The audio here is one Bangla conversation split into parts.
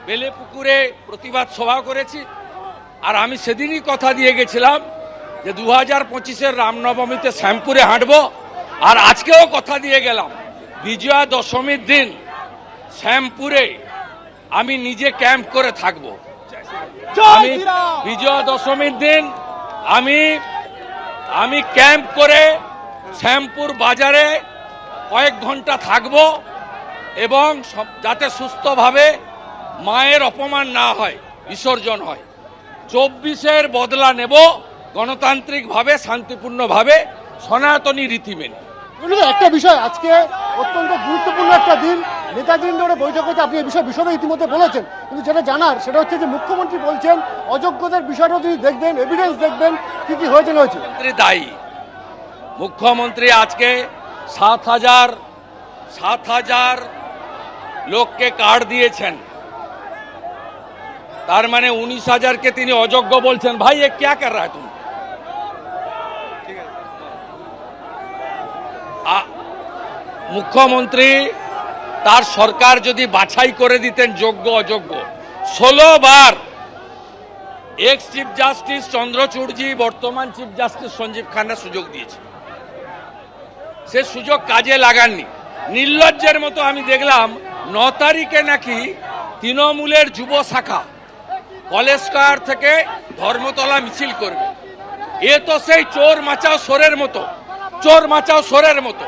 বেলেপুকুরে প্রতিবাদ সভা করেছি। আর আমি সেদিনই কথা দিয়ে গেছিলাম যে 2025-এর রামনবমীতে শ্যামপুরে হাঁটবো। আর আজকেও কথা দিয়ে গেলাম বিজয়া দশমীর দিন শ্যামপুরে আমি নিজে ক্যাম্প করে থাকব। আমি বিজয়া দশমীর দিন আমি ক্যাম্প করে শ্যামপুর বাজারে কয়েক ঘন্টা থাকব এবং যাতে সুস্থভাবে মায়ের অপমান না হয়, বিসর্জন হয়। 24-এর বদলা নেব গণতান্ত্রিকভাবে, শান্তিপূর্ণভাবে, সনাতনী রীতি মেনে। একটা বিষয়, আজকে অত্যন্ত গুরুত্বপূর্ণ একটা দিন, নেতাজি ইন্ডোরে বৈঠক হচ্ছে, আপনি এই বিষয়ে বিশদে ইতিমধ্যে বলেছেন, কিন্তু যেটা জানার সেটা হচ্ছে যে মুখ্যমন্ত্রী বলছেন অযোগ্যদের বিষয়টা তিনি দেখবেন, এভিডেন্স দেখবেন, কি কি হয়েছে না হয়েছে। দায়ী মুখ্যমন্ত্রী আজকে 7,000 লোককে কার্ড দিয়েছেন, তার মানে 19,000-কে তিনি অযোগ্য বলছেন। ভাই এ क्या कर रहा है तुम? মুখ্যমন্ত্রী তার সরকার যদি বাছাই করে দিতেন যোগ্য অযোগ্য, 16 বার এক্স চিফ জাস্টিস চন্দ্রচূড়জি বর্তমান চিফ জাস্টিস সঞ্জীব খান্না সুযোগ দিয়েছে, সে সুযোগ কাজে লাগাননি। নির্লজ্জের মতো আমি দেখলাম 9 তারিখে নাকি তৃণমূলের যুব শাখা কলেজ স্কয়ার থেকে ধর্মতলা মিছিল করবে। এ তো সেই চোর মাচাও সোরের মতো, চোর মাচাও সোরের মতো,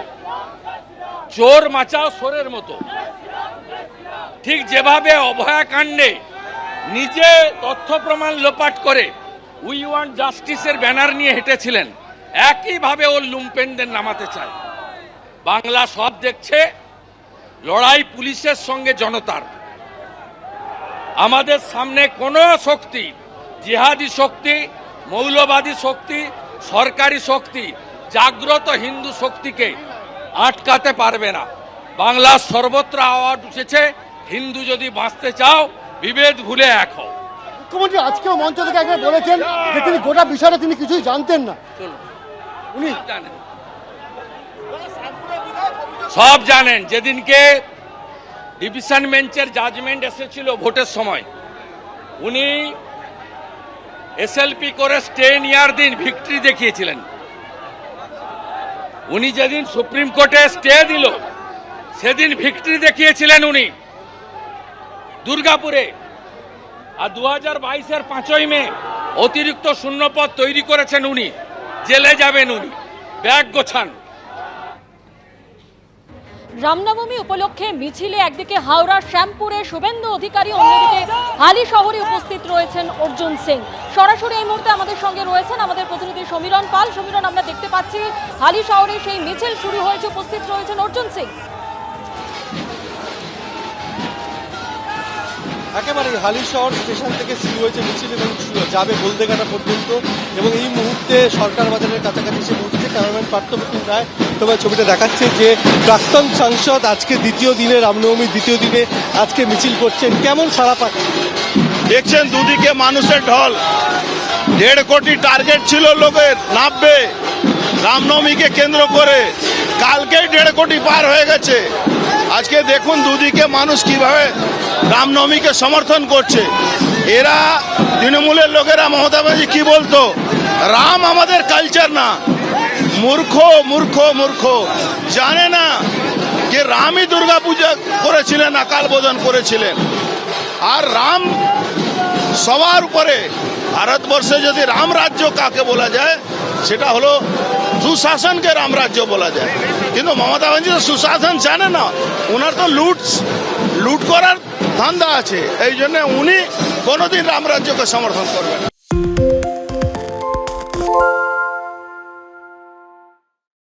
চোর মাচাও সোরের মতো। ঠিক যেভাবে অভয়াকাণ্ডে নিজে তথ্য প্রমাণ লোপাট করে উই ওয়ান্ট জাস্টিসের ব্যানার নিয়ে হেঁটেছিলেন, একইভাবে ওর লুম্পেনদের নামাতে চায়। বাংলা সব দেখছে, লড়াই পুলিশের সঙ্গে জনতার। আমাদের সামনে কোনো শক্তি, জিহাদি শক্তি, মৌলবাদী শক্তি, সরকারি শক্তি, জাগ্রত হিন্দু শক্তিকে আটকাতে পারবে না। বাংলার সর্বত্র আওয়াজ উঠেছে, হিন্দু যদি বাঁচতে চাও বিভেদ ভুলে এক হও। মুখ্যমন্ত্রী আজকেও মঞ্চ থেকে একবার বলেছেন যে তিনি গোটা বিষয়টা তিনি কিছুই জানতেন না। উনি জানেন, সব জানেন। যেদিনকে ডিভিশন বেঞ্চের জাজমেন্ট এসেছিল ভোটের সময়, উনি এসএলপি করে স্টে নেওয়ার দিন ভিক্টরি দেখিয়েছিলেন। উনি যেদিন সুপ্রিম কোর্টে স্টে দিল সেদিন ভিক্টরি দেখিয়েছিলেন উনি দুর্গাপুরে। আর 2022-এর 5ই মে অতিরিক্ত শূন্যপদ তৈরি করেছেন উনি, জেলে যাবেন উনি, ব্যাগ গোছান। রামনবমী উপলক্ষে মিছিলে একদিকে হাওড়ার শ্যামপুরে শুভেন্দু অধিকারী, অন্যদিকে হালি শহরে উপস্থিত রয়েছেন অর্জুন সিং। সরাসরি এই মুহূর্তে আমাদের সঙ্গে রয়েছেন আমাদের প্রতিনিধি সমীরণ পাল। সমীরণ, আমরা দেখতে পাচ্ছি হালি শহরে সেই মিছিল শুরু হয়েছে, উপস্থিত রয়েছেন অর্জুন সিং। একেবারে হালিশহর স্টেশন থেকে শুরু হয়েছে মিছিল এবং যাবে হলদেঘাটা পর্যন্ত, এবং এই মুহূর্তে সরকার বাজারের কাছাকাছি এসে পৌঁছেছে ক্যামেরাম্যান পার্থপ্রতিম রায়। তোমার ছবিটা দেখাচ্ছে যে প্রাক্তন সাংসদ আজকে দ্বিতীয় দিনে, রামনবমীর দ্বিতীয় দিনে আজকে মিছিল করছেন। কেমন সাড়া পাচ্ছে দেখছেন? দুদিকে মানুষের ঢল, 1.5 কোটি টার্গেট ছিল লোকের নামবে রামনবমীকে কেন্দ্র করে, কালকেই 1.5 কোটি পার হয়ে গেছে। আজকে দেখুন দুদিকে মানুষ কিভাবে রামনবমীকে সমর্থন করছে। এরা তৃণমূলের লোকেরা, মমতা ব্যানার্জি কি বলতো, রাম আমাদের কালচার না। মূর্খ মূর্খ মূর্খ, জানে না যে রামই দুর্গা পূজা করেছিলেন, আকাল বোধন করেছিলেন। আর রাম সবার উপরে। ভারতবর্ষে যদি রাম রাজ্য কাকে বলা যায়, সেটা হলো সুশাসনকে রামরাজ্য বলা যায়। কিন্তু মমতা ব্যানার্জি তো সুশাসন জানে না, ওনার তো লুট করার ধান্দা আছে। এই জন্য উনি কোনোদিন রামরাজ্যকে সমর্থন করবেন।